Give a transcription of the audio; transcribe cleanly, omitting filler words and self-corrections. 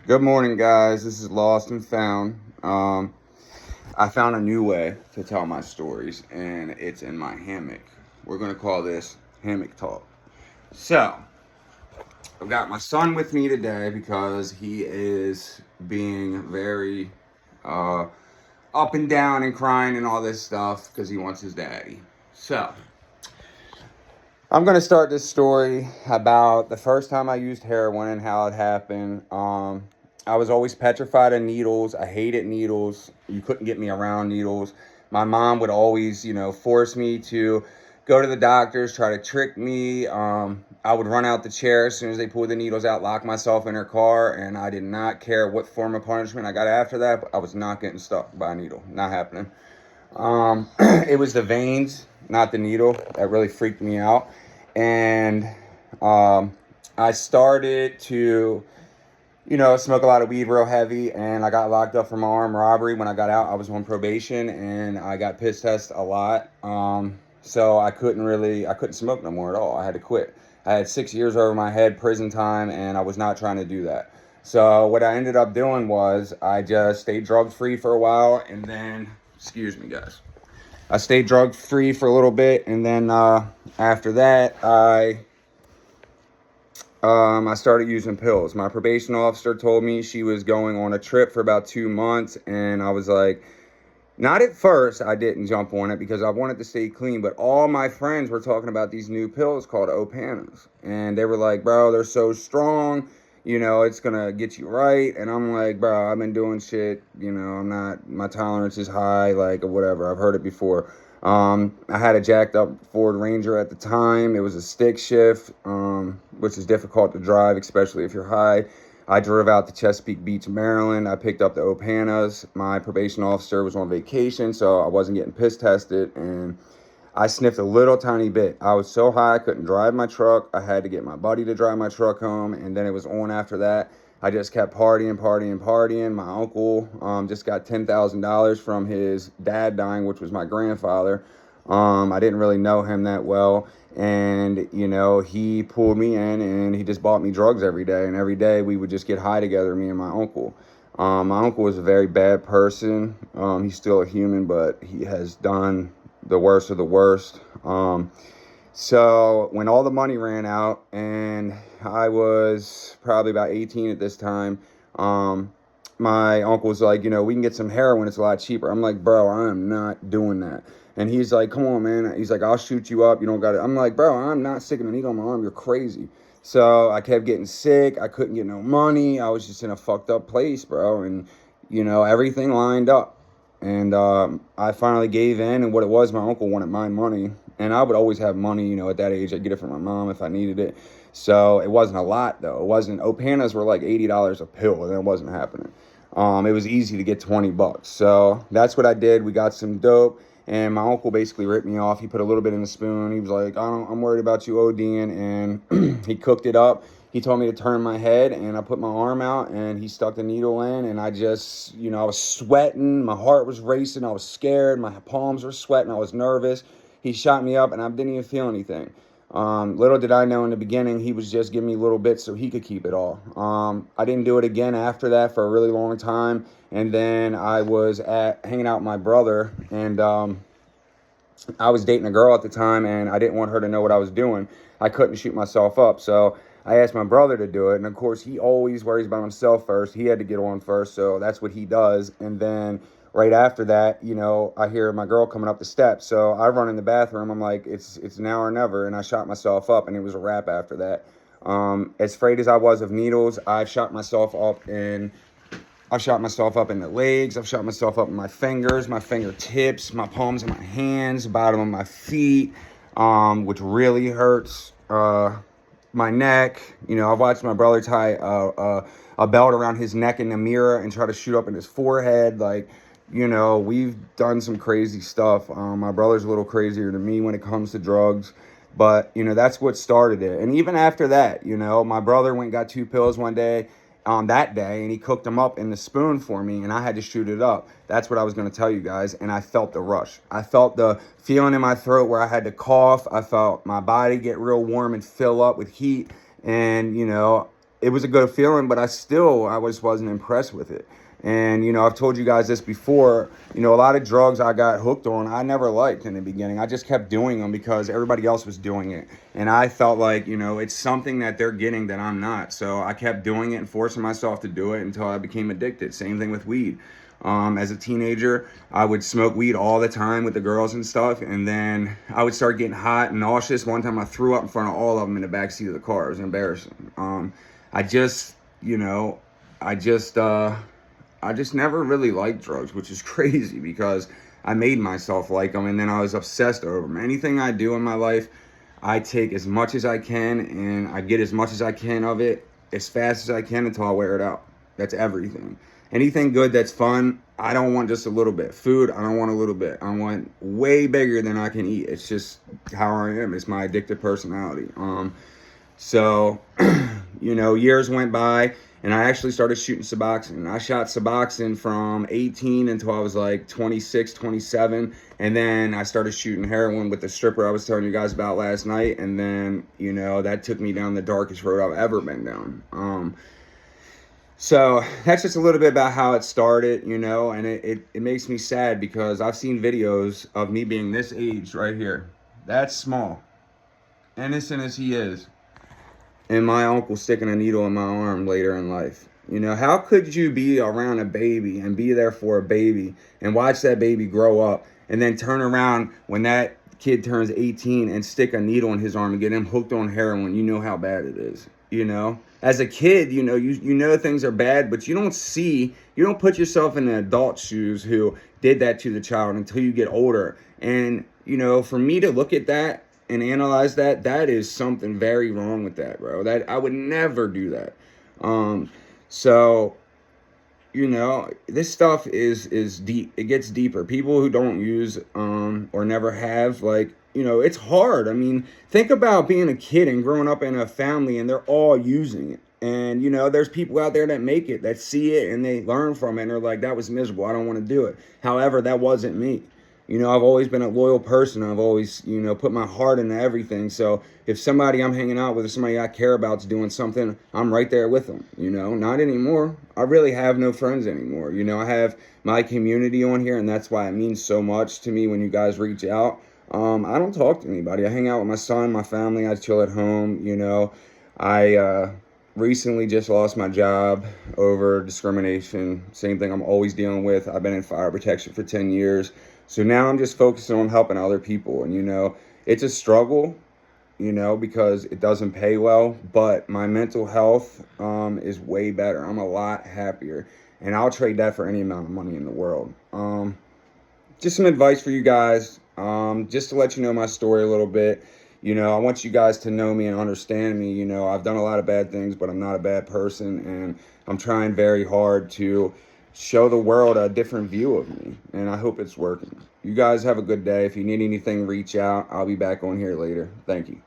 Good morning, guys. This is Lost and Found. I found a new way to tell my stories, and it's in my hammock. We're going to call this Hammock Talk. So, I've got my son with me today because he is being very uh, up and down and crying and all this stuff because he wants his daddy. So, I'm going to start this story about the first time I used heroin and how it happened. I was always petrified of needles. I hated needles. You couldn't get me around needles. My mom would always, force me to go to the doctors, try to trick me. I would run out the chair as soon as they pulled the needles out, lock myself in her car, and I did not care what form of punishment I got after that. But I was not getting stuck by a needle. Not happening. It was the veins, not the needle, that really freaked me out. And I started to, smoke a lot of weed real heavy, and I got locked up for my armed robbery. When I got out, I was on probation, and I got piss tested a lot. So I couldn't smoke no more at all. I had to quit. I had 6 years over my head, prison time, and I was not trying to do that. So what I ended up doing was I just stayed drug free for a while, and then, excuse me, guys. I stayed drug free for a little bit, and then after that, I started using pills. My probation officer told me she was going on a trip for about 2 months, and I was like, not at first, I didn't jump on it because I wanted to stay clean, but all my friends were talking about these new pills called Opanas, and they were like, bro, they're so strong, it's gonna get you right. And I'm like, bro, I've been doing shit, I'm not, my tolerance is high, like, or whatever. I've heard it before. I had a jacked up Ford Ranger at the time. It was a stick shift, which is difficult to drive, especially if you're high. I drove out to Chesapeake Beach, Maryland. I picked up the Opanas. My probation officer was on vacation, so I wasn't getting piss tested, and I sniffed a little tiny bit. I was so high I couldn't drive my truck. I had to get my buddy to drive my truck home, and then it was on after that. I just kept partying. My uncle just got $10,000 from his dad dying, which was my grandfather. I didn't really know him that well. And, he pulled me in and he just bought me drugs every day. And every day we would just get high together, me and my uncle. My uncle was a very bad person. He's still a human, but he has done the worst of the worst. So when all the money ran out, and I was probably about 18 at this time, my uncle was like, we can get some heroin. It's a lot cheaper. I'm like, bro, I am not doing that. And he's like, come on, man. He's like, I'll shoot you up. You don't got it. I'm like, bro, I'm not sticking a needle in my arm. You're crazy. So I kept getting sick. I couldn't get no money. I was just in a fucked up place, bro. And, everything lined up. And I finally gave in. And what it was, my uncle wanted my money. And I would always have money, at that age. I'd get it from my mom if I needed it. So it wasn't a lot, though. It wasn't, Opanas were like $80 a pill, and it wasn't happening. It was easy to get $20. So that's what I did. We got some dope. And my uncle basically ripped me off. He put a little bit in the spoon. He was like, I'm worried about you ODing. And he cooked it up. He told me to turn my head, and I put my arm out, and he stuck the needle in. And I just, I was sweating. My heart was racing. I was scared. My palms were sweating. I was nervous. He shot me up, and I didn't even feel anything. Little did I know in the beginning, he was just giving me little bits so he could keep it all. I didn't do it again after that for a really long time. And then I was hanging out with my brother, and I was dating a girl at the time, and I didn't want her to know what I was doing. I couldn't shoot myself up, so I asked my brother to do it. And of course, he always worries about himself first. He had to get on first, so that's what he does. And then right after that, I hear my girl coming up the steps. So I run in the bathroom. I'm like, it's now or never. And I shot myself up, and it was a wrap after that. As afraid as I was of needles, I've shot myself up in the legs. I've shot myself up in my fingers, my fingertips, my palms of my hands, bottom of my feet, which really hurts. My neck. I've watched my brother tie a belt around his neck in the mirror and try to shoot up in his forehead. Like, we've done some crazy stuff. My brother's a little crazier than me when it comes to drugs. But, that's what started it. And even after that, my brother went and got 2 pills one day, that day, and he cooked them up in the spoon for me, and I had to shoot it up. That's what I was going to tell you guys. And I felt the rush. I felt the feeling in my throat where I had to cough. I felt my body get real warm and fill up with heat. And, it was a good feeling, but I wasn't impressed with it. And, I've told you guys this before, a lot of drugs I got hooked on, I never liked in the beginning. I just kept doing them because everybody else was doing it. And I felt like, it's something that they're getting that I'm not. So I kept doing it and forcing myself to do it until I became addicted. Same thing with weed. As a teenager, I would smoke weed all the time with the girls and stuff. And then I would start getting hot and nauseous. One time I threw up in front of all of them in the backseat of the car. It was embarrassing. I just, I just never really liked drugs, which is crazy because I made myself like them, and then I was obsessed over them. Anything I do in my life, I take as much as I can, and I get as much as I can of it as fast as I can until I wear it out. That's everything. Anything good that's fun, I don't want just a little bit. Food, I don't want a little bit. I want way bigger than I can eat. It's just how I am. It's my addictive personality. So, years went by, and I actually started shooting Suboxone. I shot Suboxone from 18 until I was like 26, 27. And then I started shooting heroin with the stripper I was telling you guys about last night. And then, that took me down the darkest road I've ever been down. So that's just a little bit about how it started, and it makes me sad because I've seen videos of me being this age right here. That's small. Innocent as he is. And my uncle sticking a needle in my arm later in life. How could you be around a baby and be there for a baby and watch that baby grow up and then turn around when that kid turns 18 and stick a needle in his arm and get him hooked on heroin? You know how bad it is, As a kid, you know things are bad, but you don't put yourself in an adult's shoes who did that to the child until you get older. And, for me to look at that and analyze that is something very wrong with that, bro. That I would never do that. So, this stuff is deep. It gets deeper. People who don't use or never have, it's hard. I mean, think about being a kid and growing up in a family and they're all using it. And, there's people out there that make it, that see it, and they learn from it, and they're like, that was miserable. I don't want to do it. However, that wasn't me. I've always been a loyal person. I've always, put my heart into everything. So if somebody I'm hanging out with or somebody I care about is doing something, I'm right there with them, Not anymore. I really have no friends anymore. I have my community on here, and that's why it means so much to me when you guys reach out. I don't talk to anybody. I hang out with my son, my family. I chill at home, I recently just lost my job over discrimination. Same thing I'm always dealing with. I've been in fire protection for 10 years. So now I'm just focusing on helping other people. And, it's a struggle, because it doesn't pay well. But my mental health is way better. I'm a lot happier. And I'll trade that for any amount of money in the world. Just some advice for you guys. Just to let you know my story a little bit. I want you guys to know me and understand me. I've done a lot of bad things, but I'm not a bad person. And I'm trying very hard to show the world a different view of me, and I hope it's working. You guys have a good day. If you need anything, reach out. I'll be back on here later. Thank you.